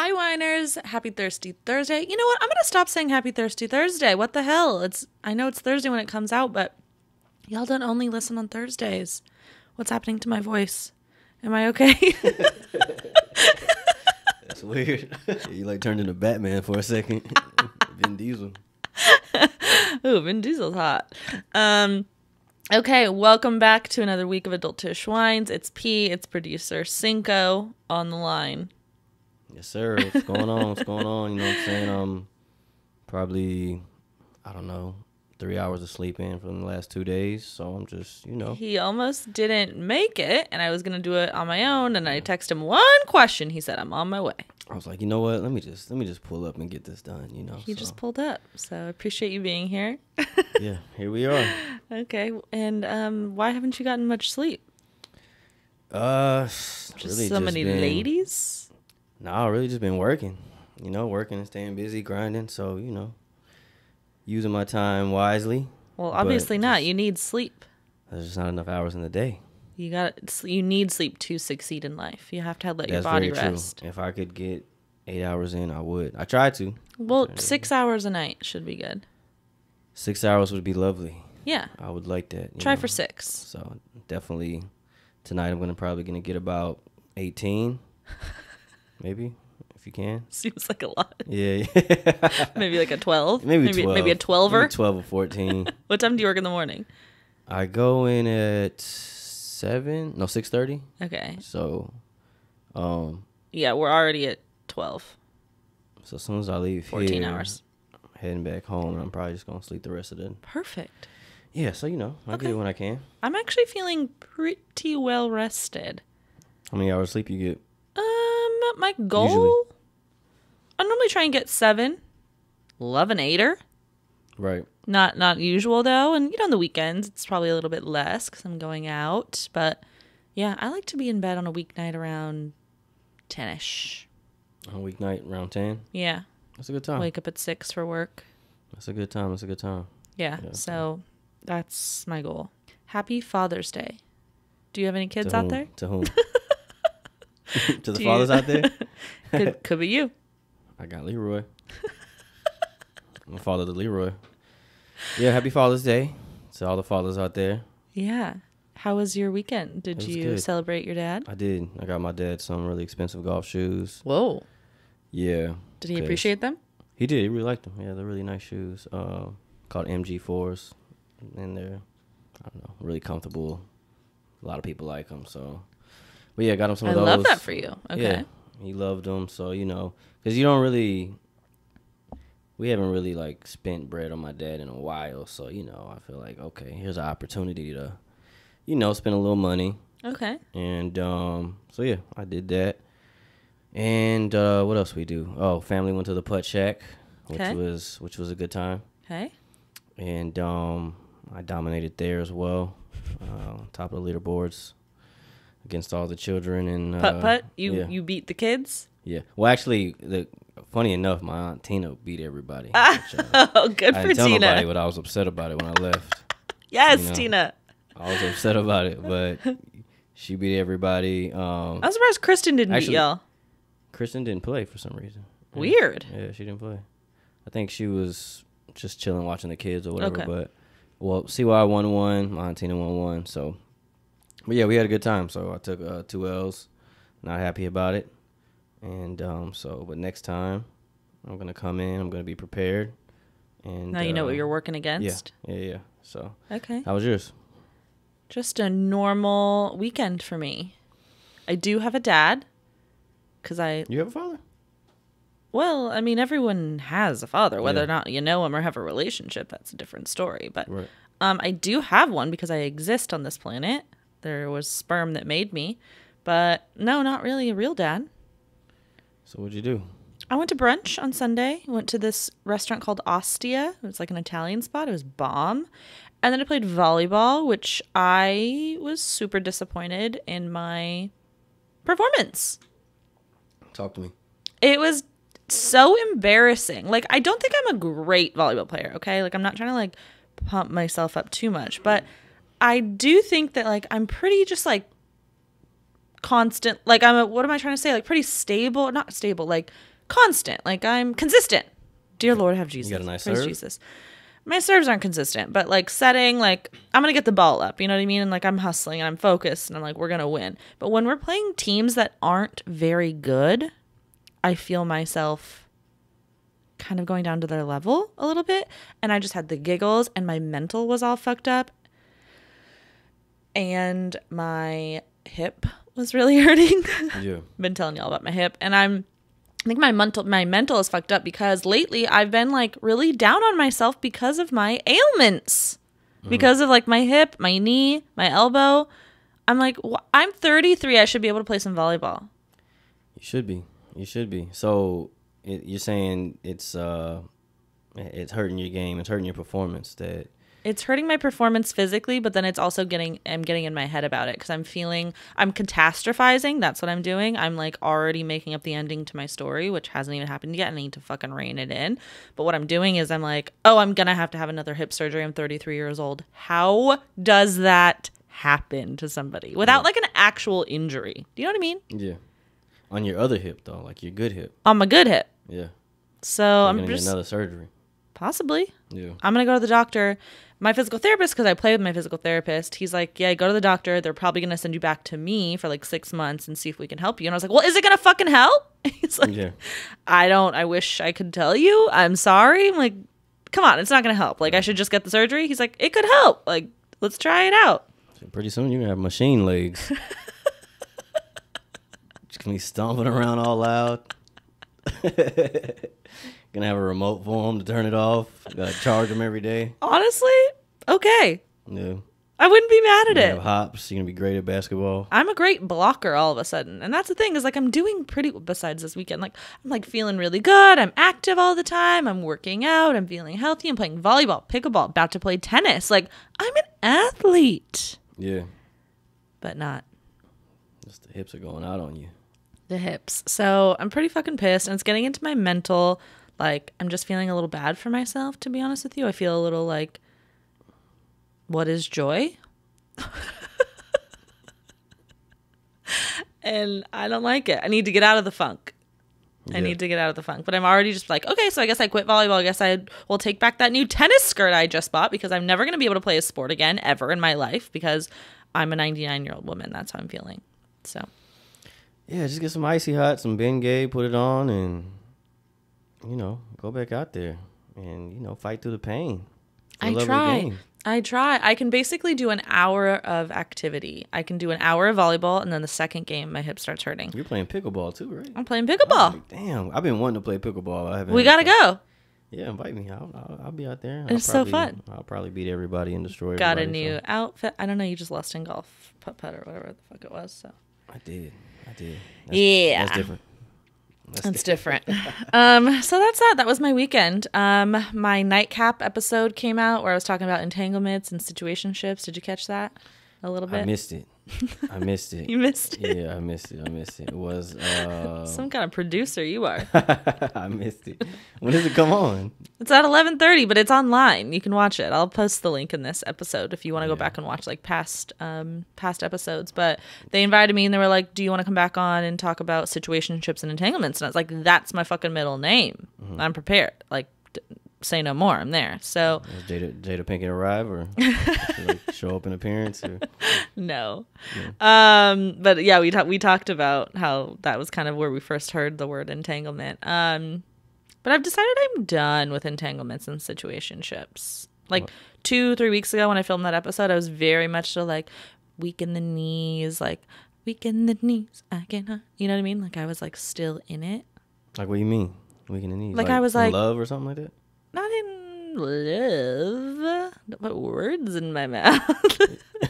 Hi, whiners. Happy Thirsty Thursday. You know what? I'm going to stop saying Happy Thirsty Thursday. What the hell? I know it's Thursday when it comes out, but y'all don't only listen on Thursdays. What's happening to my voice? Am I okay? That's weird. You like turned into Batman for a second. Vin Diesel. Ooh, Vin Diesel's hot. Okay, welcome back to another week of Adultish Wines. It's P, it's producer Cinco on the line. Yes, sir. What's going on? What's going on? You know what I'm saying? Probably, I don't know, 3 hours of sleep in from the last 2 days. So I'm just, He almost didn't make it, and I was going to do it on my own, and I texted him one question. He said, I'm on my way. I was like, you know what? Let me just pull up and get this done, He just pulled up, so I appreciate you being here. Yeah, here we are. Okay, and why haven't you gotten much sleep? Just really so many ladies? No, really just been working. Working and staying busy, grinding. So, using my time wisely. Well, obviously not. You need sleep. There's just not enough hours in the day. You need sleep to succeed in life. You have to let your That's body very rest. True. If I could get 8 hours in, I would. I try to. Well, 6 hours a night should be good. 6 hours would be lovely. Yeah. I would like that. Try for 6. So definitely tonight I'm probably gonna get about 18. Maybe, if you can. Seems like a lot. Yeah. Maybe like a 12? Maybe 12. Maybe a 12er? Maybe 12 or 14. What time do you work in the morning? I go in at 6:30. Okay. So, yeah, we're already at 12. So as soon as I leave 14 here, hours. Heading back home, I'm probably just gonna sleep the rest of the day. Perfect. Yeah, so I get it when I can. I'm actually feeling pretty well rested. How many hours sleep you get? My goal, Usually. I normally try and get 7. Love an 8er. Right. Not usual though, and on the weekends it's probably a little bit less because I'm going out. But yeah, I like to be in bed on a weeknight around 10ish. On a weeknight around 10. Yeah. That's a good time. Wake up at 6 for work. That's a good time. Yeah. So that's my goal. Happy Father's Day. Do you have any kids out there? To whom? To the fathers out there? Could be you. I got Leroy. I'm a father to Leroy. Yeah, happy Father's Day to all the fathers out there. Yeah. How was your weekend? Did you good. celebrate your dad? I did. I got my dad some really expensive golf shoes. Whoa. Yeah. Did he appreciate them? He did. He really liked them. Yeah, they're really nice shoes. Called MG4s. And they're, I don't know, really comfortable. A lot of people like them, so. But yeah, got him some of those. I love that for you. Okay. Yeah, he loved them, so, because we haven't really, spent bread on my dad in a while, so, I feel like, okay, here's an opportunity to, spend a little money. Okay. And, so, yeah, I did that. And what else we do? Oh, family went to the putt shack, which was a good time. Okay. And I dominated there as well, top of the leaderboards against all the children. And putt? You beat the kids? Yeah. Well, actually, funny enough, my aunt Tina beat everybody. Oh, good for Tina. I didn't tell nobody, but I was upset about it when I left. Yes, Tina. I was upset about it, but she beat everybody. I'm surprised Kristen didn't beat y'all. Kristen didn't play for some reason. Weird. Yeah, she didn't play. I think she was just chilling watching the kids or whatever. Okay. But, CY won 1, my aunt Tina won 1, so. But, yeah, we had a good time, so I took 2 L's. Not happy about it. And but next time, I'm going to come in. I'm going to be prepared. And now you know what you're working against? Yeah. So. Okay. How was yours? Just a normal weekend for me. I do have a dad. You have a father? Well, I mean, everyone has a father, whether or not you know him or have a relationship. That's a different story. But right. I do have one because I exist on this planet. There was sperm that made me. But no, not really a real dad. So what'd you do? I went to brunch on Sunday. Went to this restaurant called Ostia. It was like an Italian spot. It was bomb. And then I played volleyball, which I was super disappointed in my performance. Talk to me. It was so embarrassing. I don't think I'm a great volleyball player, okay? I'm not trying to, pump myself up too much. But I do think that, I'm pretty just, constant, what am I trying to say? Pretty stable, not stable, constant. Like I'm consistent. Dear Lord, have Jesus. You got a nice Praise serve? Jesus. My serves aren't consistent, but like setting, like I'm going to get the ball up, you know what I mean? And like I'm hustling and I'm focused and I'm like, we're going to win. But when we're playing teams that aren't very good, I feel myself kind of going down to their level a little bit. And I just had the giggles and my mental was all fucked up. And my hip was really hurting. Yeah. Been telling y'all about my hip. And I think my mental is fucked up because lately I've been like really down on myself because of my ailments. Because of like my hip, my knee, my elbow. I'm like, I'm 33. I should be able to play some volleyball. You should be. You should be. So you're saying it's hurting your game. It's hurting your performance. That it's hurting my performance physically, but then it's also I'm getting in my head about it because I'm catastrophizing. That's what I'm doing. I'm like already making up the ending to my story, which hasn't even happened yet. I need to fucking rein it in. But what I'm doing is I'm like, oh, I'm going to have another hip surgery. I'm 33 years old. How does that happen to somebody without like an actual injury? Do you know what I mean? Yeah. On your other hip though, like your good hip. On my good hip. Yeah. So You're I'm gonna just get another surgery. possibly. Yeah. I'm going to go to the doctor. My physical therapist, because I play with my physical therapist, he's like, yeah, go to the doctor. They're probably going to send you back to me for like 6 months and see if we can help you. And I was like, well, is it going to fucking help? He's like, Yeah. I wish I could tell you. I'm sorry. I'm like, come on, it's not going to help. Like, I should just get the surgery. He's like, it could help. Like, let's try it out. So pretty soon you're gonna have machine legs. Just gonna be stomping around all loud. Gonna have a remote for him to turn it off. Gotta charge him every day. Honestly, okay. Yeah. I wouldn't be mad at You it. have hops. You're gonna be great at basketball. I'm a great blocker all of a sudden. And that's the thing is like I'm doing pretty besides this weekend. Like I'm like feeling really good. I'm active all the time. I'm working out. I'm feeling healthy. I'm playing volleyball, pickleball, about to play tennis. Like I'm an athlete. Yeah. But not Just the hips are going out on you. the hips. So I'm pretty fucking pissed and it's getting into my mental. Like I'm just feeling a little bad for myself, to be honest with you. I feel a little like, what is joy? And I don't like it. I need to get out of the funk. Yeah. I need to get out of the funk. But I'm already just like, okay, so I guess I quit volleyball. I guess I will take back that new tennis skirt I just bought because I'm never going to be able to play a sport again ever in my life because I'm a 99-year-old woman. That's how I'm feeling. So, Yeah, just get some icy hot, some Bengay, put it on, and go back out there and fight through the pain. For the love of the game. I try. I can basically do an hour of activity. I can do an hour of volleyball, and then the second game, my hip starts hurting. You're playing pickleball too, right? I'm playing pickleball. Like, damn, I've been wanting to play pickleball. I haven't. We gotta go. Yeah, invite me. I'll be out there. It's so fun. I'll probably beat everybody and destroy Got a everybody. new outfit. I don't know. You just lost in golf putt or whatever the fuck it was. So I did. Yeah. That's different. That's different. So that's that. That was my weekend. My nightcap episode came out where I was talking about entanglements and situationships. Did you catch that a little bit? I missed it. You missed it? Yeah, I missed it. It was Some kind of producer you are. I missed it. When does it come on? It's at 11:30, but it's online. You can watch it. I'll post the link in this episode if you want to go back and watch like past episodes. But they invited me and they were like, "Do you want to come back on and talk about situationships and entanglements?" And I was like, "That's my fucking middle name. I'm prepared. Like, say no more. I'm there." So Does Jada Pinkett arrive or does she, like, show up in appearance? Or? no. Yeah. But yeah, we talked about how that was kind of where we first heard the word entanglement. But I've decided I'm done with entanglements and situationships. Like 2-3 weeks ago when I filmed that episode, I was very much so like weak in the knees, like weak in the knees. I cannot, you know what I mean? Like I was like still in it. Like, what do you mean? Weak in the knees? Like I was in like love or something like that? Not in love. Don't put words in my mouth.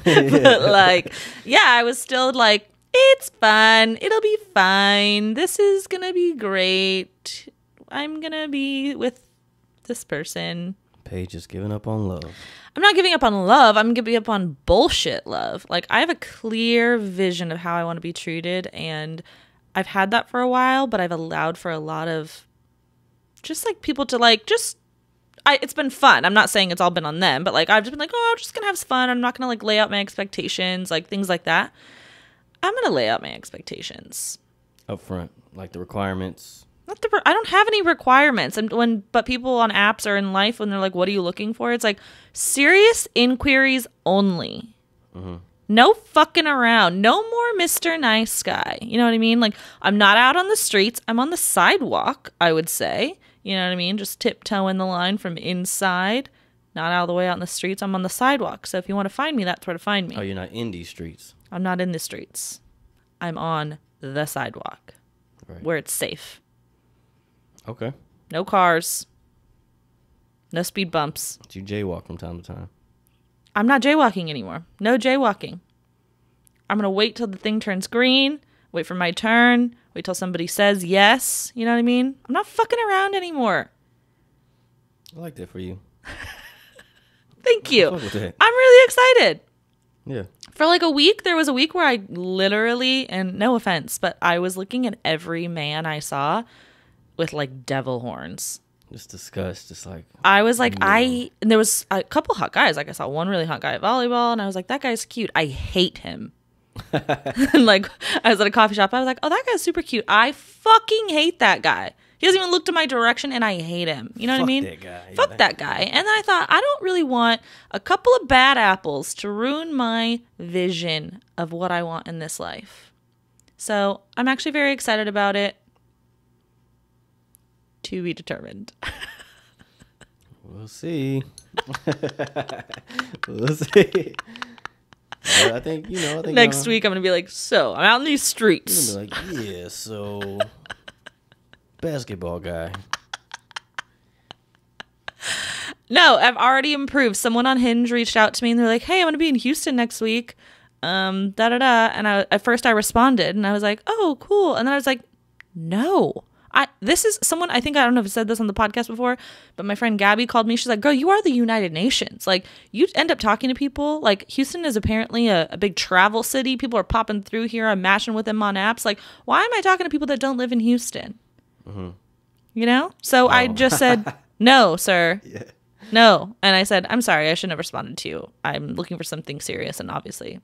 Yeah. But like, yeah, I was still like, it's fun. It'll be fine. This is gonna be great. I'm gonna be with this person. Paige is giving up on love. I'm not giving up on love. I'm giving up on bullshit love. Like I have a clear vision of how I want to be treated, and I've had that for a while, but I've allowed for a lot of just like people to like it's been fun. I'm not saying it's all been on them, but like I've just been like, oh, I'm just gonna have fun. I'm not gonna like lay out my expectations, like things like that. I'm gonna lay out my expectations Up front, like the requirements. not I don't have any requirements. And but people on apps or in life, when they're like, what are you looking for? It's like serious inquiries only. Mm-hmm. No fucking around. No more Mr. Nice Guy. You know what I mean? Like, I'm not out on the streets. I'm on the sidewalk, I would say. You know what I mean? Just tiptoeing the line from inside. Not all the way out in the streets. I'm on the sidewalk. So if you want to find me, that's where to find me. Oh, you're not in these streets. I'm not in the streets. I'm on the sidewalk. Right. Where it's safe. Okay. No cars. No speed bumps. But you jaywalk from time to time. I'm not jaywalking anymore. No jaywalking. I'm going to wait till the thing turns green, wait for my turn, wait till somebody says yes. You know what I mean? I'm not fucking around anymore. I like that for you. Thank you. I'm really excited. Yeah. For like a week, there was a week where I literally, and no offense, but I was looking at every man I saw with like devil horns. Just disgust, just like I was like, and there was a couple hot guys. Like I saw one really hot guy at volleyball, and I was like, that guy's cute. I hate him. And like I was at a coffee shop. I was like, oh, that guy's super cute. I fucking hate that guy. He doesn't even look to my direction, and I hate him. You know what I mean? That guy. Fuck that guy. And then I thought, I don't really want a couple of bad apples to ruin my vision of what I want in this life. So I'm actually very excited about it. To be determined. We'll see. We'll see. But I think next week I'm gonna be like, so I'm out in these streets. You're gonna be like, yeah, so basketball guy. No, I've already improved. Someone on Hinge reached out to me and they're like, hey, I'm gonna be in Houston next week. And at first I responded and I was like, oh, cool. And then I was like, no. This is someone, I don't know if I said this on the podcast before, but my friend Gabby called me. She's like, girl, you are the United Nations. Like, you end up talking to people. Like, Houston is apparently a big travel city. People are popping through here. I'm matching with them on apps. Like, why am I talking to people that don't live in Houston? Mm-hmm. You know? So I just said, no, sir. Yeah. No. And I said, I'm sorry. I shouldn't have responded to you. I'm looking for something serious. And obviously,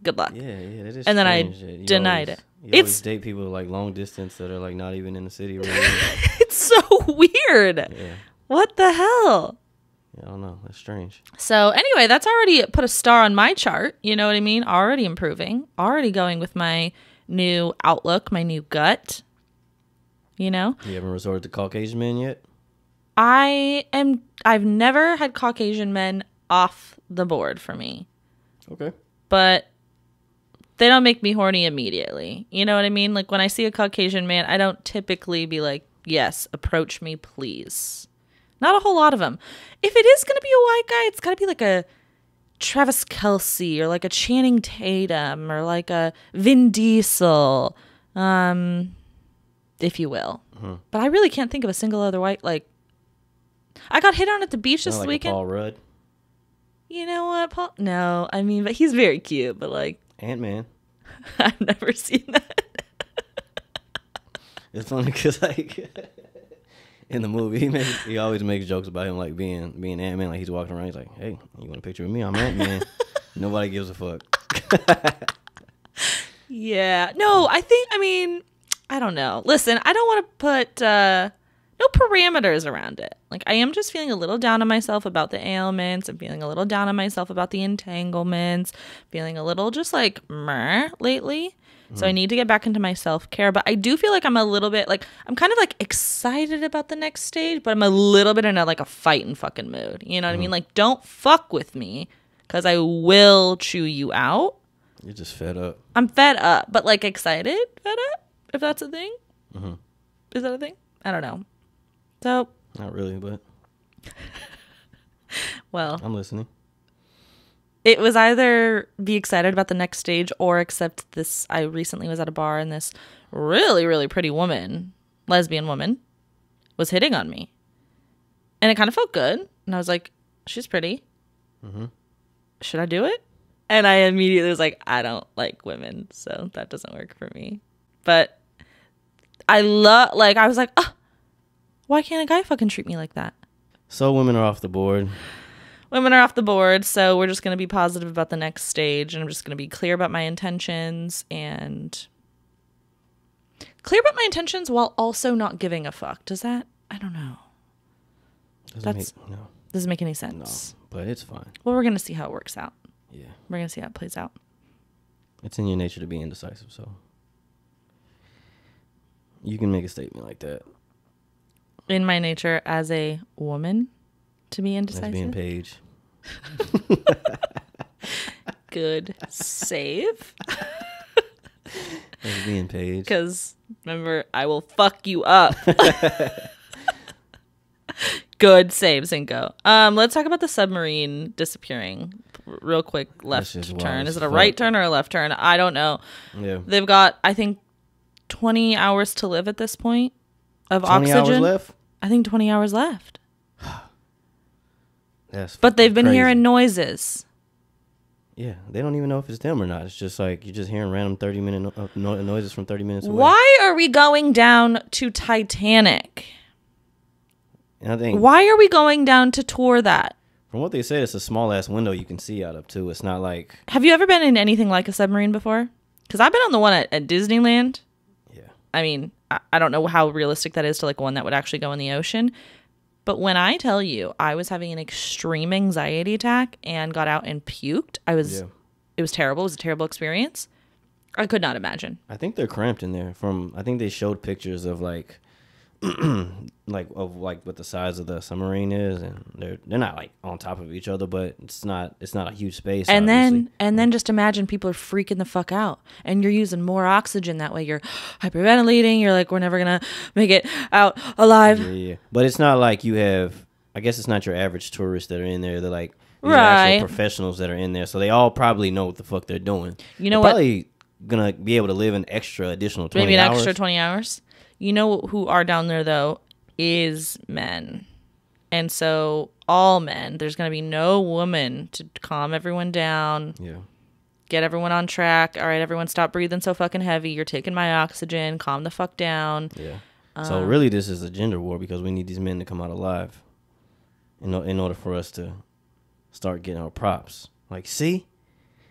good luck. Yeah, that is and then I denied it. You always date people like long distance that are like not even in the city. Really. It's so weird. Yeah. What the hell? Yeah, I don't know. That's strange. So anyway, that's already put a star on my chart. You know what I mean? Already improving. Already going with my new outlook, my new gut. You know? You haven't resorted to Caucasian men yet? I've never had Caucasian men off the board for me. Okay. But they don't make me horny immediately. You know what I mean? Like when I see a Caucasian man, I don't typically be like, yes, approach me, please. Not a whole lot of them. If it is going to be a white guy, it's got to be like a Travis Kelce or like a Channing Tatum or like a Vin Diesel, if you will. Mm-hmm. But I really can't think of a single other white, like, I got hit on at the beach this weekend. Paul Rudd. You know what, Paul? No, I mean, but he's very cute, but like. Ant-Man. I've never seen that. It's funny because like in the movie he always makes jokes about him like being Ant-Man, like he's walking around, he's like, hey, you want a picture of me? I'm Ant-Man. Nobody gives a fuck. Yeah. No, I don't know. Listen, I don't want to put no parameters around it. Like, I am just feeling a little down on myself about the ailments. I'm feeling a little down on myself about the entanglements. Feeling a little just like meh lately. So I need to get back into my self-care. But I do feel like I'm a little bit like, I'm kind of like excited about the next stage, but I'm a little bit in a fight and fucking mood. You know what I mean? Like, don't fuck with me because I will chew you out. You're just fed up. I'm fed up, but like excited, fed up, if that's a thing. Mm-hmm. Is that a thing? I don't know. So. Not really, but. Well. I'm listening. It was either be excited about the next stage or accept this. I recently was at a bar and this really, really pretty woman, lesbian woman, was hitting on me. And it kind of felt good. And I was like, she's pretty. Mm-hmm. Should I do it? And I immediately was like, I don't like women, so that doesn't work for me. But I was like, oh, why can't a guy fucking treat me like that? So women are off the board. Women are off the board, so we're just going to be positive about the next stage, and I'm just going to be clear about my intentions and clear about my intentions while also not giving a fuck. Does that? I don't know. Doesn't make any sense. No, but it's fine. Well, we're gonna see how it works out. Yeah, we're gonna see how it plays out. It's in your nature to be indecisive, so you can make a statement like that. In my nature as a woman to be indecisive. That's being Paige. Good save. That's being Paige. Because remember, I will fuck you up. Good save, Cinco. Let's talk about the submarine disappearing. Real quick, left turn. Is it a right turn or a left turn? I don't know. Yeah. They've got, I think, 20 hours to live at this point of 20 oxygen. 20 hours left? I think 20 hours left. But they've been crazy. hearing noises. Yeah, they don't even know if it's them or not. It's just like you're just hearing random 30-minute noises from 30 minutes away. Why are we going down to Titanic? And I think why are we going down to tour that? From what they said, it's a small ass window you can see out of too. It's not like. Have you ever been in anything like a submarine before? Because I've been on the one at Disneyland. Yeah. I mean, I don't know how realistic that is to like one that would actually go in the ocean. But when I tell you I was having an extreme anxiety attack and got out and puked, it was terrible. It was a terrible experience. I could not imagine. I think they're cramped in there. I think they showed pictures of like what the size of the submarine is, and they're not like on top of each other, but it's not a huge space. And obviously. then just imagine people are freaking the fuck out, and you're using more oxygen that way. You're hyperventilating. You're like, we're never gonna make it out alive. Yeah. But it's not like you have. I guess it's not your average tourists that are in there. They're like right. actual professionals that are in there, so they all probably know what the fuck they're doing. You know they're what? Probably gonna be able to live an additional 20 maybe an hours. extra 20 hours. You know who are down there though is men. And so all men, there's going to be no woman to calm everyone down. Yeah. Get everyone on track. All right, everyone stop breathing so fucking heavy. You're taking my oxygen. Calm the fuck down. Yeah. So really this is a gender war because we need these men to come out alive in order for us to start getting our props. Like, see?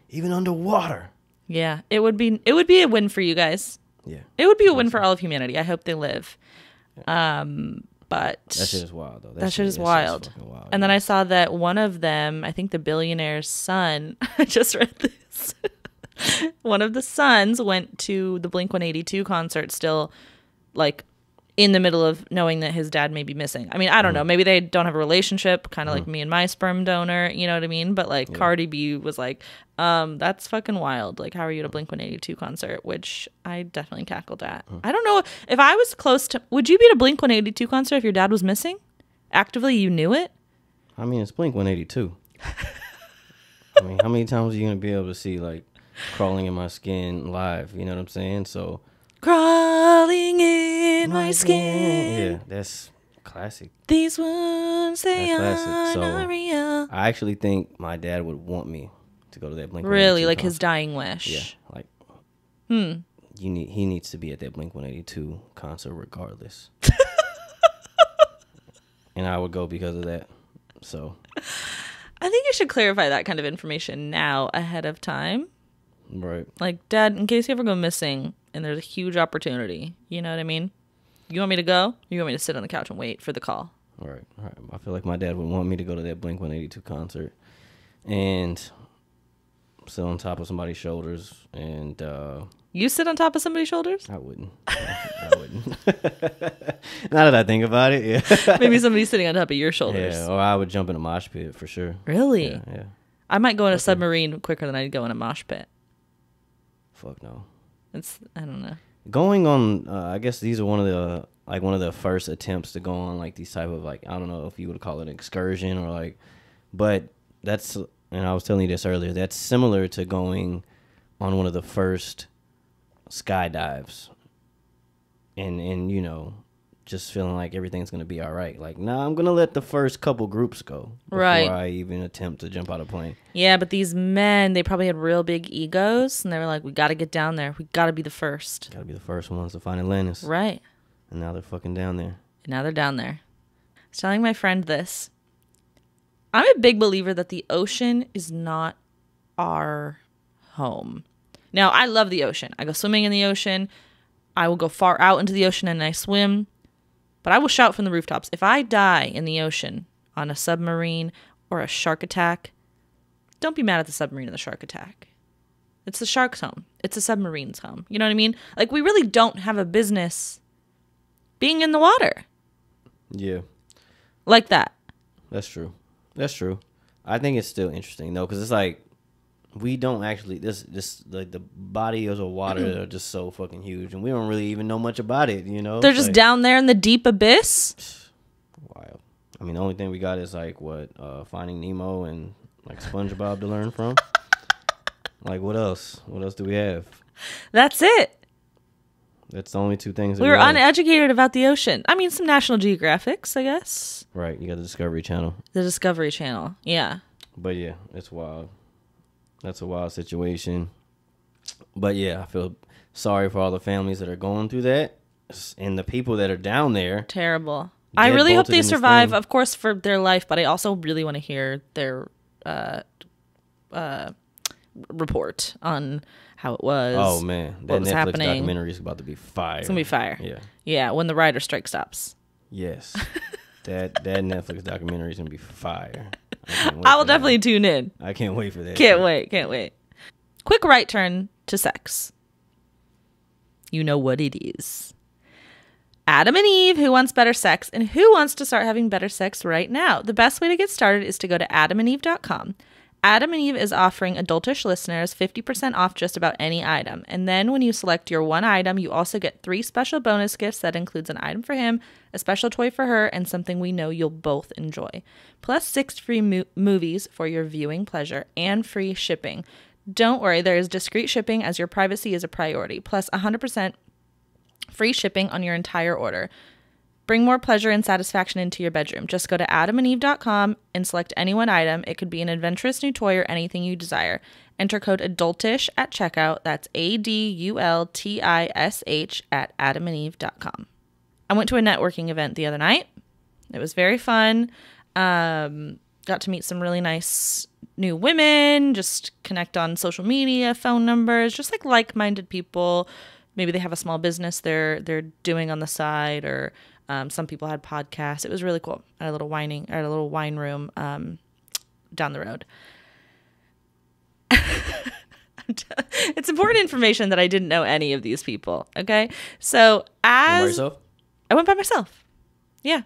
Even underwater. Yeah, it would be a win for you guys. Yeah. It would be a win for all of humanity. I hope they live. Yeah. But that shit is wild, though. That shit is wild. And then I saw that one of them, I think the billionaire's son, I just read this. One of the sons went to the Blink-182 concert still, like, in the middle of knowing that his dad may be missing. I mean, I don't know. Maybe they don't have a relationship, kind of like me and my sperm donor, you know what I mean? But, like, Cardi B was like, that's fucking wild. Like, how are you at a Blink-182 concert? Which I definitely cackled at. I don't know. If I was close to... Would you be at a Blink-182 concert if your dad was missing? Actively, you knew it? I mean, it's Blink-182. I mean, how many times are you going to be able to see, like, Crawling in My Skin live? You know what I'm saying? So... Crawling in my skin. Yeah, that's classic. These wounds, they are classic. So, not real. I actually think my dad would want me to go to that Blink-182 Really? Like concert. his dying wish? Yeah. Like, he needs to be at that Blink-182 concert regardless. And I would go because of that. So. I think you should clarify that kind of information now ahead of time. Right. Like, Dad, in case you ever go missing and there's a huge opportunity, you know what I mean? You want me to go? Or you want me to sit on the couch and wait for the call? All right. I feel like my dad would want me to go to that Blink-182 concert and sit on top of somebody's shoulders and... You sit on top of somebody's shoulders? I wouldn't. I wouldn't. Now that I think about it, yeah. Maybe somebody's sitting on top of your shoulders. Yeah, or I would jump in a mosh pit for sure. Really? Yeah. I might go in a submarine quicker than I'd go in a mosh pit. Fuck no. I don't know. Going on, I guess these are one of the first attempts to go on like these type of like, I don't know if you would call it an excursion or like, but that's, and I was telling you this earlier, that's similar to going on one of the first skydives and you know, just feeling like everything's going to be all right. Like, nah, I'm going to let the first couple groups go before I even attempt to jump out of a plane. Yeah, but these men, they probably had real big egos, and they were like, we got to get down there. We got to be the first. Got to be the first ones to find Atlantis. Right. And now they're fucking down there. And now they're down there. I was telling my friend this. I'm a big believer that the ocean is not our home. Now, I love the ocean. I go swimming in the ocean. I will go far out into the ocean and I swim. But I will shout from the rooftops. If I die in the ocean on a submarine or a shark attack, don't be mad at the submarine and the shark attack. It's the shark's home. It's the submarine's home. You know what I mean? Like, we really don't have a business being in the water. Yeah. Like that. That's true. That's true. I think it's still interesting, though, because it's like, we don't actually, like the body of the water are just so fucking huge, and we don't really even know much about it, you know? They're just like, down there in the deep abyss. Wild. I mean, the only thing we got is like Finding Nemo and like SpongeBob to learn from. Like, what else? What else do we have? That's it. That's the only two things. We were uneducated about the ocean. I mean, some National Geographics, I guess. Right. You got the Discovery Channel. The Discovery Channel. Yeah. But yeah, it's wild. That's a wild situation. But yeah, I feel sorry for all the families that are going through that and the people that are down there. Terrible. I really hope they survive, of course, for their life, but I also really want to hear their report on how it was. Oh, man. That Netflix documentary is about to be fire. It's going to be fire. Yeah. Yeah, when the writer strike stops. Yes. that Netflix documentary is going to be fire. I will definitely tune in. I can't wait for that. Can't wait. Quick right turn to sex. You know what it is. Adam and Eve, who wants better sex, and who wants to start having better sex right now? The best way to get started is to go to adamandeve.com. Adam and Eve is offering adultish listeners 50% off just about any item. And then when you select your one item, you also get 3 special bonus gifts that includes an item for him, a special toy for her, and something we know you'll both enjoy. Plus 6 free movies for your viewing pleasure and free shipping. Don't worry, there is discreet shipping as your privacy is a priority. Plus 100% free shipping on your entire order. Bring more pleasure and satisfaction into your bedroom. Just go to adamandeve.com and select any one item. It could be an adventurous new toy or anything you desire. Enter code ADULTISH at checkout. That's ADULTISH at adamandeve.com. I went to a networking event the other night. It was very fun. Got to meet some really nice new women, just connect on social media, phone numbers, just like-minded people. Maybe they have a small business they're doing on the side, or some people had podcasts. It was really cool. I had a little wine room down the road. It's important information that I didn't know any of these people. Okay, so by yourself? I went by myself. Yeah,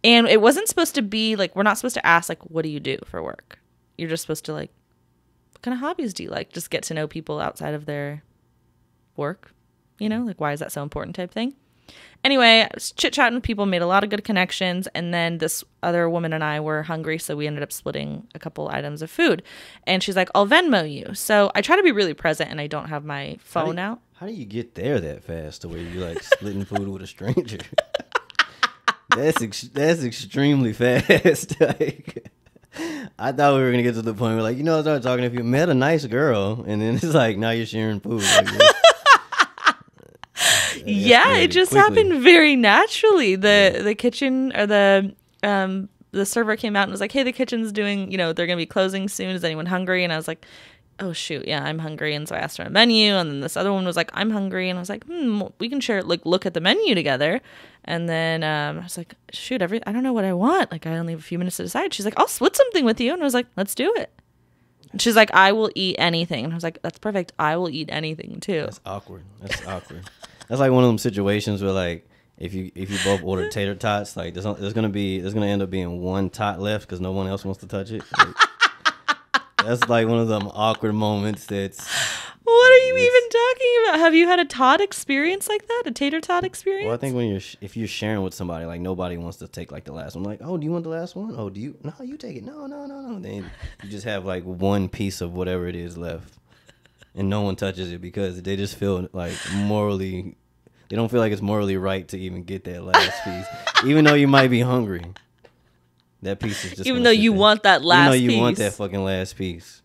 and it wasn't supposed to be like, we're not supposed to ask like, what do you do for work? You're just supposed to like, what kind of hobbies do you like? Just get to know people outside of their work. You know, like, why is that so important type thing? Anyway, I was chit-chatting with people, made a lot of good connections, and then this other woman and I were hungry, so we ended up splitting a couple items of food. And she's like, I'll Venmo you. So I try to be really present, and I don't have my phone out. How do you get there that fast to where you're, like, splitting food with a stranger? That's extremely fast. Like, I thought we were going to get to the point where, like, I started talking, if you met a nice girl, and then it's like, now you're sharing food. Like, yeah, it just happened very naturally. The kitchen, or the server came out and was like, hey, the kitchen's doing, they're going to be closing soon. Is anyone hungry? And I was like, oh, shoot, yeah, I'm hungry. And so I asked her a menu. And then this other one was like, I'm hungry. And I was like, we can share, like, look at the menu together. And then I was like, shoot, I don't know what I want. Like, I only have a few minutes to decide. She's like, I'll split something with you. And I was like, let's do it. And she's like, I will eat anything. And I was like, that's perfect. I will eat anything too. That's awkward. That's like one of them situations where, like, if you both order tater tots, like, there's gonna end up being one tot left because no one else wants to touch it. Like, that's like one of them awkward moments. What are you even talking about? Have you had a tot experience like that? A tater tot experience? Well, I think if you're sharing with somebody, like, nobody wants to take, like, the last one. Like, oh, do you want the last one? Oh, do you? No, you take it. No. Then you just have, like, one piece of whatever it is left. And no one touches it because they just feel like they don't feel like it's morally right to even get that last piece. Even though you might be hungry. That piece is just, even though you want that last piece. Even though you want that fucking last piece.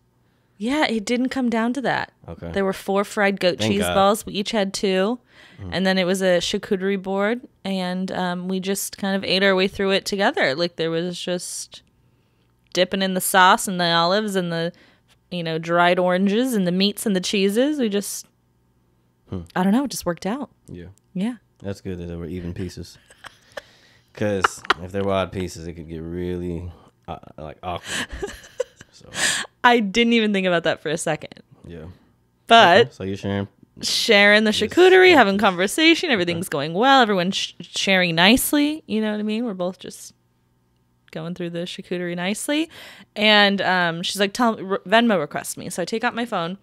Yeah, it didn't come down to that. Okay. There were 4 fried goat cheese balls. We each had 2. And then it was a charcuterie board. And we just kind of ate our way through it together. Like, there was just dipping in the sauce and the olives and the dried oranges and the meats and the cheeses. We just I don't know. It just worked out. Yeah. Yeah. That's good that they were even pieces. Because if they were odd pieces, it could get really like awkward. So I didn't even think about that for a second. yeah. But okay. So you're sharing the charcuterie, having conversation, everything's going well. Everyone's sharing nicely. You know what I mean? We're both just going through the charcuterie nicely. And she's like, Venmo request me. So I take out my phone.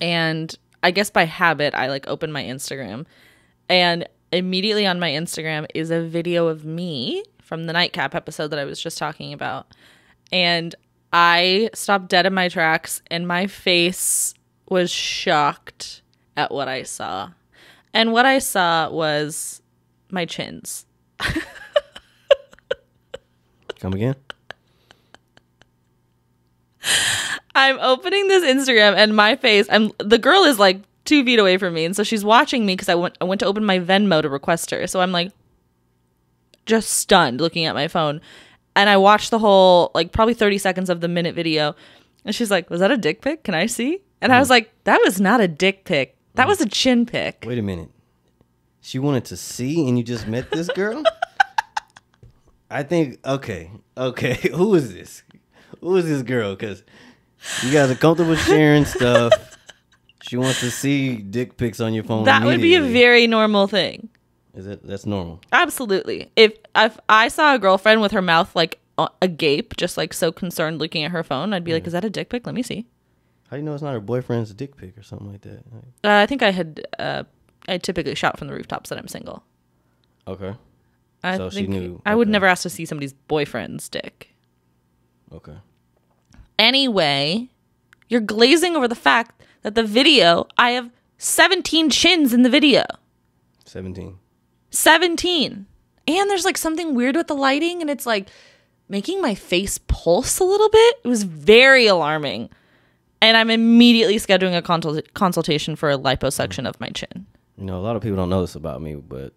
And I guess by habit, I like open my Instagram. And immediately on my Instagram is a video of me from the Nightcap episode that I was just talking about. And I stopped dead in my tracks and my face was shocked at what I saw. And what I saw was my chins. Come again? I'm opening this Instagram and my face, the girl is like 2 feet away from me. And so she's watching me because I went to open my Venmo to request her. So I'm like just stunned looking at my phone. And I watched the whole, like probably 30 seconds of the minute video. And she's like, was that a dick pic? Can I see? And I was like, that was not a dick pic. That was a chin pic. Wait a minute. She wanted to see and you just met this girl? I think, okay. Who is this? Who is this girl? Because you guys are comfortable sharing stuff. She wants to see dick pics on your phone. That would be a very normal thing. That's normal? Absolutely. If I saw a girlfriend with her mouth like agape, just like so concerned looking at her phone, I'd be like, is that a dick pic? Let me see. How do you know it's not her boyfriend's dick pic or something like that? I think I typically shout from the rooftops that I'm single. Okay. So she knew. I would never ask to see somebody's boyfriend's dick. Okay. Anyway, you're glazing over the fact that the video, I have 17 chins in the video. 17. And there's like something weird with the lighting and it's like making my face pulse a little bit. It was very alarming. And I'm immediately scheduling a consultation for a liposuction of my chin. You know, a lot of people don't know this about me, but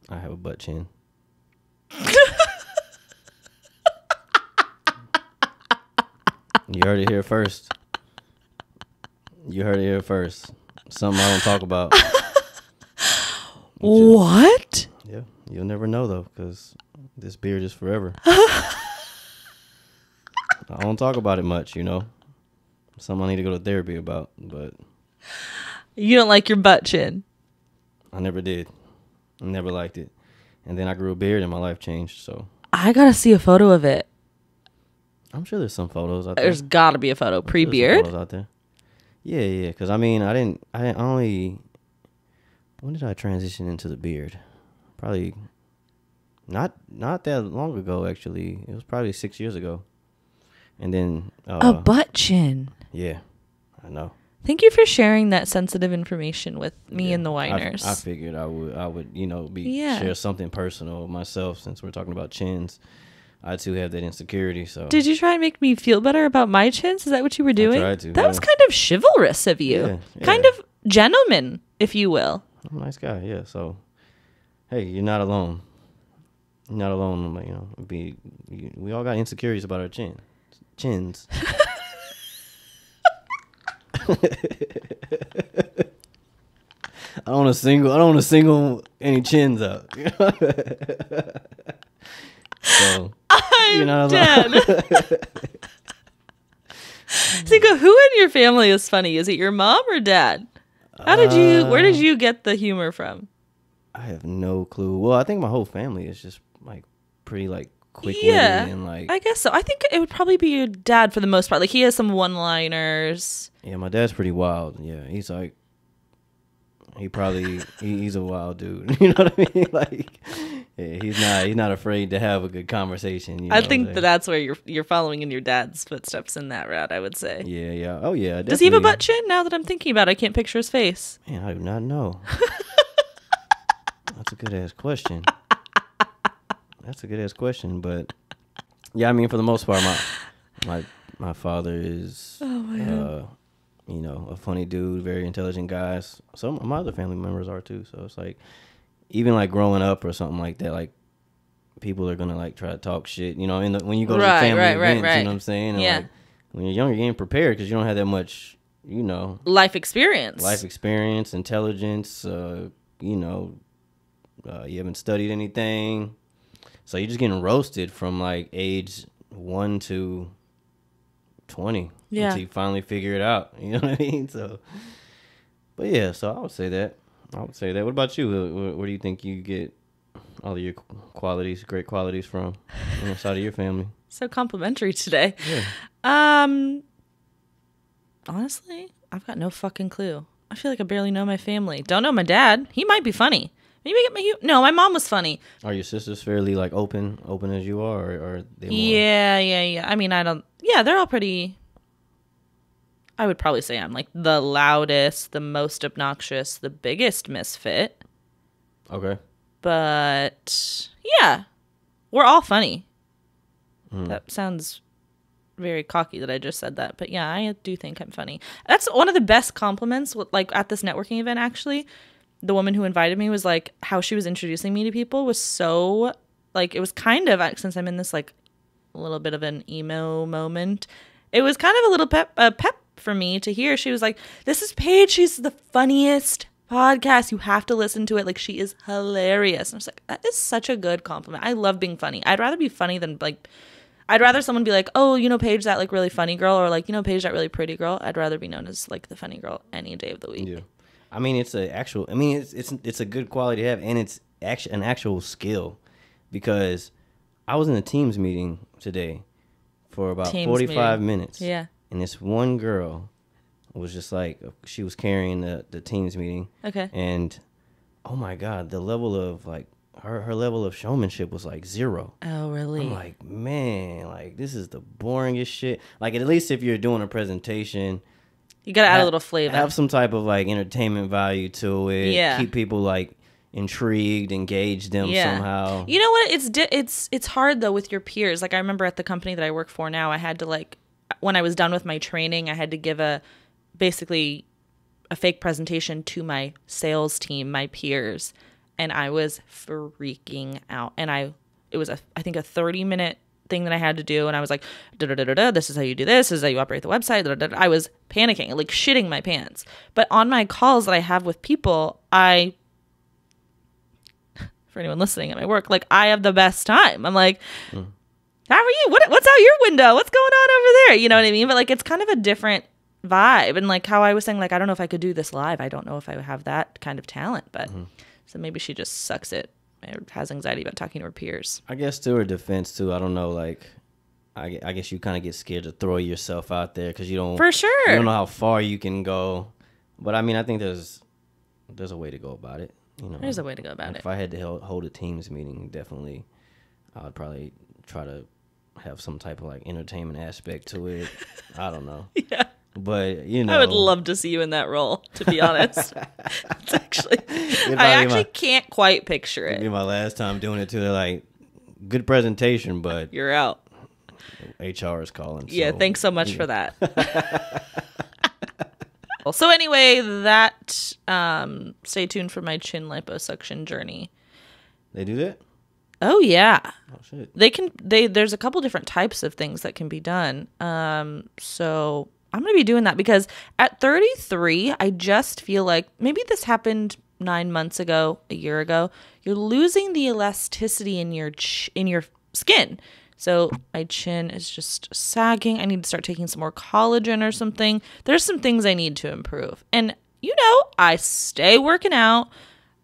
I have a butt chin. You heard it here first. Something I don't talk about. What? Yeah, you'll never know though, because this beard is forever. I don't talk about it much, you know. Something I need to go to therapy about, but you don't like your butt chin? I never did. I never liked it. And then I grew a beard and my life changed, so I gotta see a photo of it. I'm sure there's some photos out there. There's gotta be a photo pre-beard. Photos out there. Yeah. Because I mean, I didn't only. When did I transition into the beard? Probably not that long ago. Actually, it was probably 6 years ago. And then a butt chin. Yeah, I know. Thank you for sharing that sensitive information with me and the Winers. I figured I would share something personal myself since we're talking about chins. I too have that insecurity. So did you try and make me feel better about my chins? Is that what you were doing? I tried to. That was kind of chivalrous of you. Yeah. Kind of gentleman, if you will. I'm a nice guy. Yeah. So, hey, you're not alone. You're not alone. You know, we all got insecurities about our chins. I don't want to single any chins out. So I'm dead. Cinco, who in your family is funny? Is it your mom or dad? Where did you get the humor from? I have no clue. Well, I think my whole family is just like pretty like quick-witted and like. I guess so. I think it would probably be your dad for the most part. Like he has some one-liners. Yeah, my dad's pretty wild. Yeah, he's like. He's a wild dude. You know what I mean? Like, yeah, he's not afraid to have a good conversation. You know I think that's where you're following in your dad's footsteps in that route, I would say. Yeah. Oh yeah. Definitely. Does he have a butt chin? Now that I'm thinking about it, I can't picture his face. Man, I do not know. That's a good ass question. But yeah, I mean, for the most part, my father is. Oh my God. You know, a funny dude, very intelligent guys. Some of my other family members are too. So it's like, even like growing up or something like that, like people are gonna like try to talk shit. You know, when you go to the family events, you know what I'm saying? And like, when you're younger, you're getting prepared because you don't have that much you know, life experience, intelligence. You haven't studied anything, so you're just getting roasted from like age 1 to 20 until you finally figure it out. You know what I mean? So, but yeah, so I would say that. What about you? Where do you think you get all of your great qualities from inside of your family? So complimentary today. Yeah. Honestly, I've got no fucking clue. I feel like I barely know my family. Don't know my dad. He might be funny. Maybe no, my mom was funny. Are your sisters fairly like open as you are, or are they more? Yeah. I mean, they're all pretty. I would probably say I'm like the loudest, the most obnoxious, the biggest misfit. Okay. But yeah, we're all funny. That sounds very cocky that I just said that, but yeah, I do think I'm funny. That's one of the best compliments. Like at this networking event, actually, the woman who invited me was like, how she was introducing me to people was so like, it was kind of, since I'm in this like a little bit of an emo moment, it was kind of a little pep for me to hear. She was like, this is Paige, she's the funniest podcast, you have to listen to it, like she is hilarious. And I was like, that is such a good compliment. I love being funny. I'd rather be funny than like, I'd rather someone be like, oh, Paige, that like really funny girl, or like, Paige, that really pretty girl. I'd rather be known as like the funny girl any day of the week. Yeah. I mean, it's a good quality to have, and it's actually an actual skill, because I was in a Teams meeting today for about 45 minutes. Yeah. And this one girl was just like, she was carrying the Teams meeting. Okay. And oh my God, the level of like, her level of showmanship was like 0. Oh, really? I'm like, man, like this is the boringest shit. Like at least if you're doing a presentation, you gotta add a little flavor. Have some type of like entertainment value to it. Yeah. Keep people like intrigued, engage them somehow. You know what? It's hard though with your peers. Like I remember at the company that I work for now, I had to like, when I was done with my training, I had to give basically a fake presentation to my sales team, my peers. And I was freaking out. And it was I think a 30-minute thing that I had to do. And I was like, this is how you do this. This is how you operate the website. I was panicking, like shitting my pants. But on my calls that I have with people, for anyone listening at my work, like I have the best time. I'm like, how are you? What's out your window? What's going on over there? You know what I mean? But like, it's kind of a different vibe. And like how I was saying, like, I don't know if I could do this live. I don't know if I have that kind of talent, but so maybe she just sucks it or has anxiety about talking to her peers. I guess to her defense too, I don't know, like I guess you kind of get scared to throw yourself out there because you don't know how far you can go. But I mean, I think there's a way to go about it. There's a way to go about it. If I had to hold a Teams meeting, definitely I would probably try to have some type of like entertainment aspect to it. I don't know. Yeah. But I would love to see you in that role, to be honest. It's actually, I can't quite picture it. It'd be my last time doing it too. They're like, good presentation, but you're out. HR is calling. Yeah, thanks so much for that. So anyway, that stay tuned for my chin liposuction journey. They do that? Oh yeah. Oh shit. There's a couple different types of things that can be done. So I'm going to be doing that because at 33, I just feel like maybe this happened 9 months ago, a year ago. You're losing the elasticity in your skin. So my chin is just sagging. I need to start taking some more collagen or something. There's some things I need to improve. And I stay working out.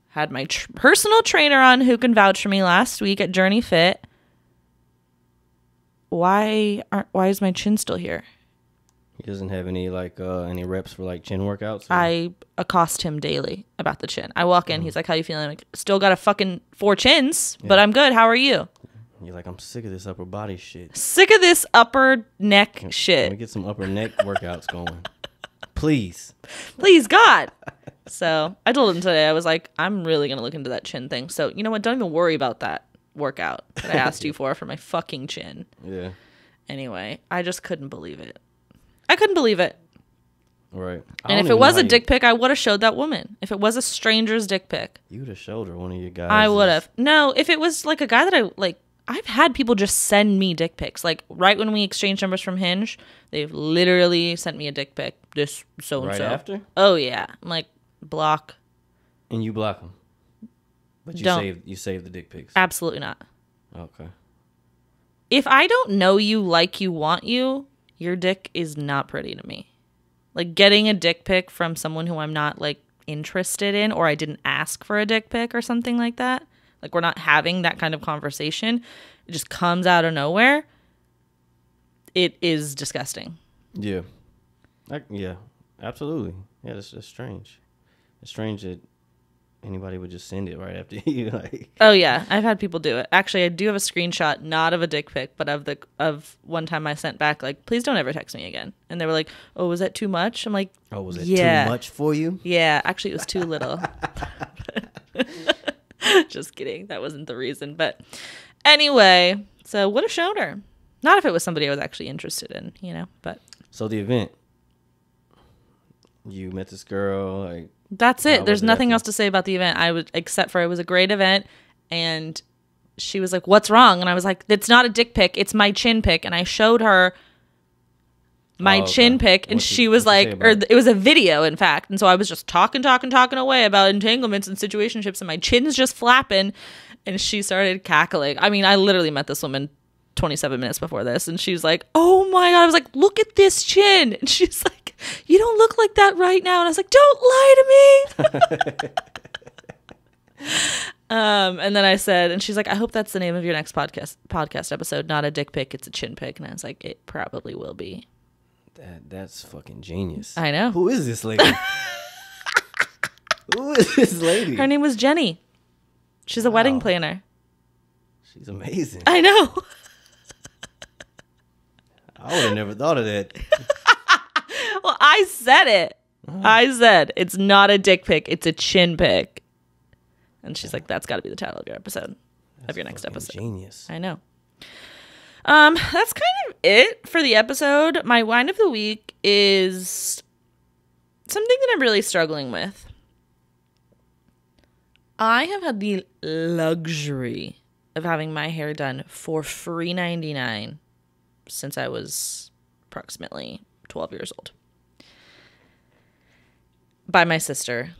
Had my personal trainer on who can vouch for me last week at Journey Fit. Why is my chin still here? He doesn't have any any reps for like chin workouts? Or? I accost him daily about the chin. I walk in, he's like, how you feeling? I'm like, still got a fucking 4 chins, but I'm good. How are you? You're like, I'm sick of this upper body shit. Sick of this upper neck shit. Let me get some upper neck workouts going. Please. Please, God. So I told him today, I was like, I'm really going to look into that chin thing. So you know what? Don't even worry about that workout that I asked you for my fucking chin. Yeah. Anyway, I just couldn't believe it. I couldn't believe it. Right. And if it was a dick pic, I would have showed that woman. If it was a stranger's dick pic. You would have showed her one of your guys. I would have. No, if it was like a guy that I've had people just send me dick pics. Like, right when we exchanged numbers from Hinge, they've literally sent me a dick pic. This so-and-so. Right after? Oh, yeah. I'm like, block. And you block them. But you save the dick pics. Absolutely not. Okay. If I don't know you like you want you, your dick is not pretty to me. Like, getting a dick pic from someone who I'm not, like, interested in, or I didn't ask for a dick pic or something like that. Like, we're not having that kind of conversation. It just comes out of nowhere. It is disgusting. Yeah. Yeah, absolutely. Yeah, that's strange. It's strange that anybody would just send it right after you. Like. Oh, yeah. I've had people do it. Actually, I do have a screenshot, not of a dick pic, but of one time I sent back, like, please don't ever text me again. And they were like, oh, was that too much? I'm like, oh, was it too much for you? Yeah, actually, it was too little. Just kidding. That wasn't the reason. But anyway, so would have showed her. Not if it was somebody I was actually interested in, you know, but. So the event. You met this girl, like. That's it. There's nothing else to say about the event. Except for it was a great event, and she was like, "What's wrong?" And I was like, "It's not a dick pic. It's my chin pic." And I showed her my chin pic, and she was like, or it was a video, in fact. And so I was just talking away about entanglements and situationships, and my chin's just flapping, and she started cackling. I mean, I literally met this woman 27 minutes before this, and she was like, "Oh my God." I was like, "Look at this chin." And she's like, "You don't look like that right now." And I was like, "Don't lie to me." And then I said, and she's like, "I hope that's the name of your next podcast episode, not a dick pic, it's a chin pic." And I was like, "It probably will be." That's fucking genius. I know. Who is this lady? Who is this lady? Her name was Jenny. She's a wedding planner. She's amazing. I know. I would have never thought of that. Well, I said it. I said, it's not a dick pic, it's a chin pic. And she's like, that's got to be the title of your episode, of your next episode. Genius. I know. That's kind of it for the episode. My wine of the week is something that I'm really struggling with. I have had the luxury of having my hair done for free $99 since I was approximately 12 years old by my sister.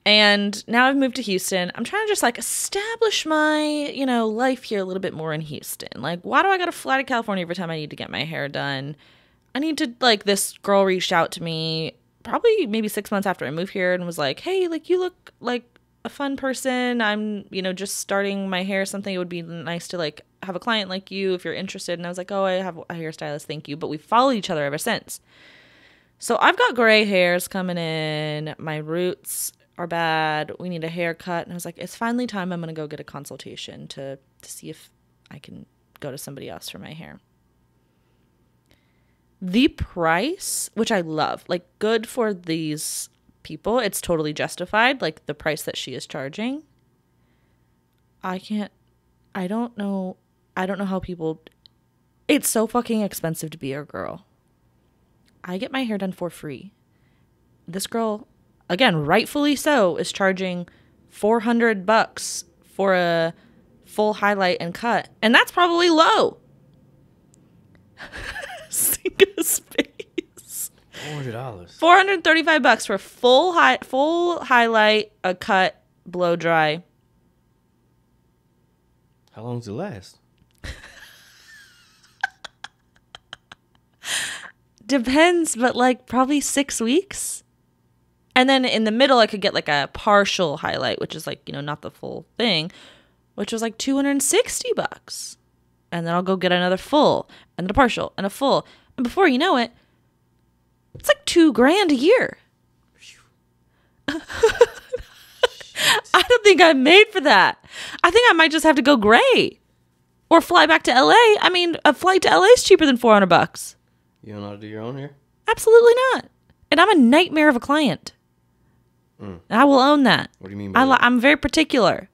And now I've moved to Houston. I'm trying to just like establish my, life here a little bit more in Houston. Like, why do I got to fly to California every time I need to get my hair done? I need to, this girl reached out to me probably maybe 6 months after I moved here and was like, "Hey, you look like a fun person. I'm, just starting my hair. Something it would be nice to have a client like you if you're interested." And I was like, "Oh, I have a hairstylist. Thank you." But we followed each other ever since. So I've got gray hairs coming in. My roots are bad. We need a haircut. And I was like, it's finally time. I'm going to go get a consultation to see if I can go to somebody else for my hair. The price, which I love, good for these people. It's totally justified. The price that she is charging. I don't know how people, it's so fucking expensive to be a girl. I get my hair done for free. This girl, again, rightfully so, is charging $400 for a full highlight and cut. And that's probably low. Sink a space. $400. $435 for full highlight, a cut, blow dry. How long does it last? Depends, but probably 6 weeks. And then in the middle, I could get a partial highlight, which is not the full thing, which was $260. And then I'll go get another full, and then a partial, and a full. And before you know it, it's $2,000 a year. I don't think I'm made for that. I think I might just have to go gray or fly back to LA. I mean, a flight to LA is cheaper than $400. You don't know how to do your own hair? Absolutely not. And I'm a nightmare of a client. I will own that. What do you mean by that? I'm very particular.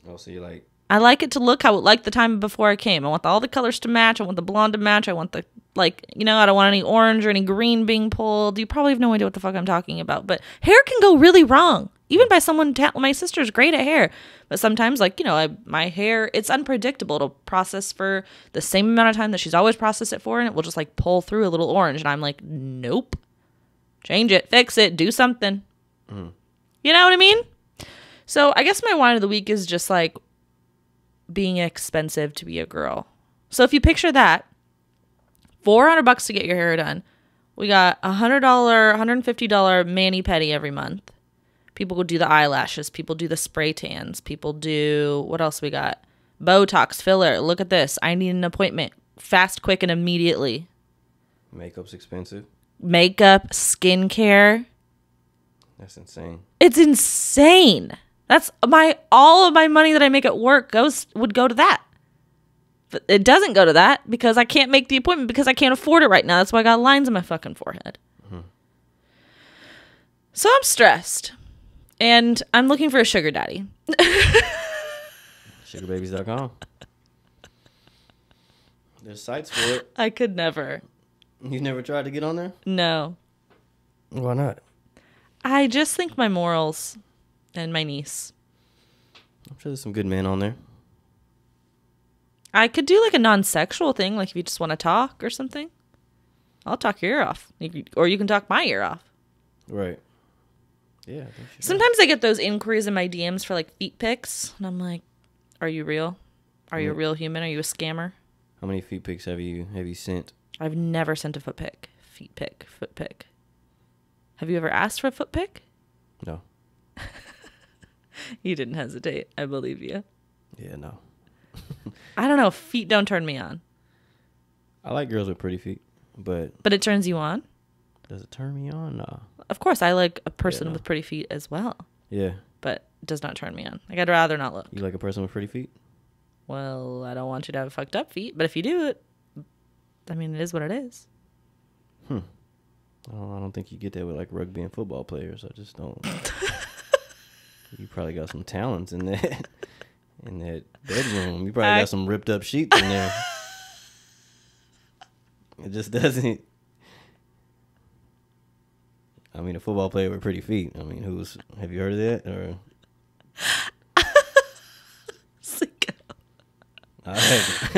Oh, so you I like it to look how it liked the time before I came. I want all the colors to match. I want the blonde to match. I want the, I don't want any orange or any green being pulled. You probably have no idea what the fuck I'm talking about. But hair can go really wrong. even by someone. My sister's great at hair, but sometimes, like, you know, my hair, it's unpredictable. It'll process for the same amount of time that she's always processed it for, and it will just like pull through a little orange, and I'm like, nope, change it, fix it, do something. You know what I mean? So I guess my wine of the week is just like being expensive to be a girl. So if you picture that, $400 to get your hair done. We got $100, $150 mani-pedi every month. People will do the eyelashes. People do the spray tans. People do, what else we got? Botox, filler. Look at this. I need an appointment. Fast, quick, and immediately. Makeup's expensive. Makeup, skincare. That's insane. It's insane. That's all of my money that I make at work would go to that. But it doesn't go to that because I can't make the appointment because I can't afford it right now. That's why I got lines on my fucking forehead. So I'm stressed. And I'm looking for a sugar daddy. Sugarbabies.com. There's sites for it. I could never. You never tried to get on there? No. Why not? I just think my morals and my niece. I'm sure there's some good men on there. I could do like a non-sexual thing, like if you just want to talk or something. I'll talk your ear off. Or you can talk my ear off. Right. Yeah. I think Sometimes I get those inquiries in my DMs for like feet pics. And I'm like, are you real? Are you a real human? Are you a scammer? How many feet pics have you sent? I've never sent a foot pic. Feet pic. Foot pic. Have you ever asked for a foot pic? No. You didn't hesitate. I believe you. Yeah, no. I don't know. Feet don't turn me on. I like girls with pretty feet, but it turns you on? Does it turn me on? No. Of course, I like a person with pretty feet as well. Yeah. But it does not turn me on. Like, I'd rather not look. You like a person with pretty feet? Well, I don't want you to have fucked up feet, but if you do it, I mean, it is what it is. I don't think you get that with like rugby and football players. I just don't. You probably got some talents in that bedroom. You probably got some ripped up sheets in there. It just doesn't. I mean, a football player with pretty feet. I mean, have you heard of that? Or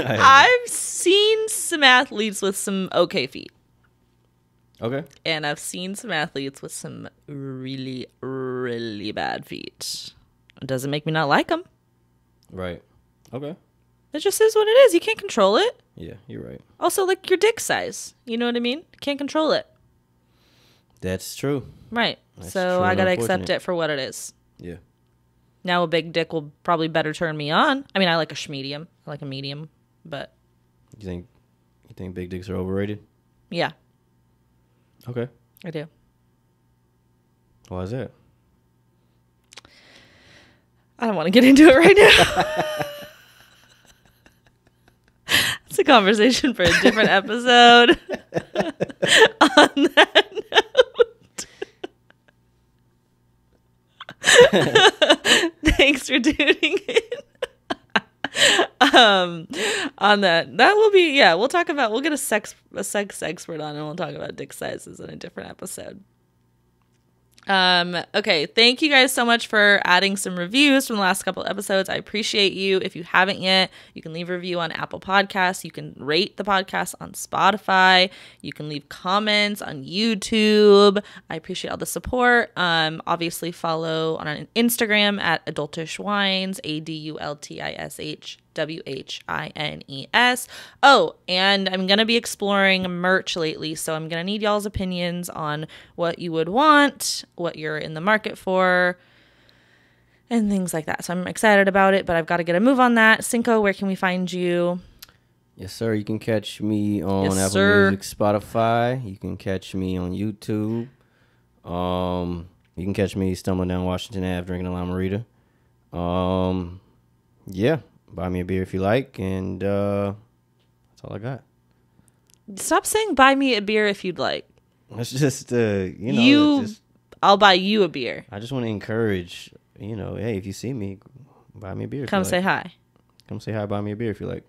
I've seen some athletes with some okay feet. Okay. And I've seen some athletes with some really, really bad feet. It doesn't make me not like them. Right. Okay. It just is what it is. You can't control it. Yeah, you're right. Also, like your dick size. You know what I mean? Can't control it. That's true. Right. That's so true, I gotta accept it for what it is. Yeah. Now a big dick will probably better turn me on. I mean, I like a schmedium. I like a medium, but You think big dicks are overrated? yeah, Okay. I do. Why is that? I don't want to get into it right now. It's a conversation for a different episode. On that note, thanks for tuning in. On that will be, yeah, we'll get a sex expert on and we'll talk about dick sizes in a different episode. Okay, thank you guys so much for adding some reviews from the last couple episodes. I appreciate you. If you haven't yet, you can leave a review on Apple Podcasts. You can rate the podcast on Spotify. You can leave comments on YouTube. I appreciate all the support. Obviously follow on Instagram at Adultish Wines, ADULTISH WHINES. Oh, and I'm going to be exploring merch lately, so I'm going to need y'all's opinions on what you would want, what you're in the market for, and things like that. So I'm excited about it, but I've got to get a move on that. Cinco, where can we find you? Yes, sir. You can catch me on Apple Music, Spotify. You can catch me on YouTube. You can catch me stumbling down Washington Ave drinking a La Marita. Yeah. Buy me a beer if you like, and that's all I got. Stop saying buy me a beer if you'd like. It's just, I'll buy you a beer. I just want to encourage, hey, if you see me, buy me a beer. Come say hi. Come say hi, buy me a beer if you like.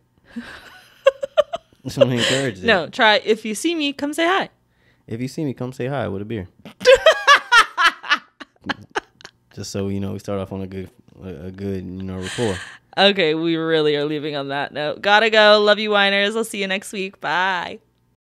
Just want to encourage that. No, try, if you see me, come say hi. If you see me, come say hi with a beer. just so you know we start off on a good rapport. Okay, we really are leaving on that note. Gotta go. Love you, whiners. I'll see you next week. Bye.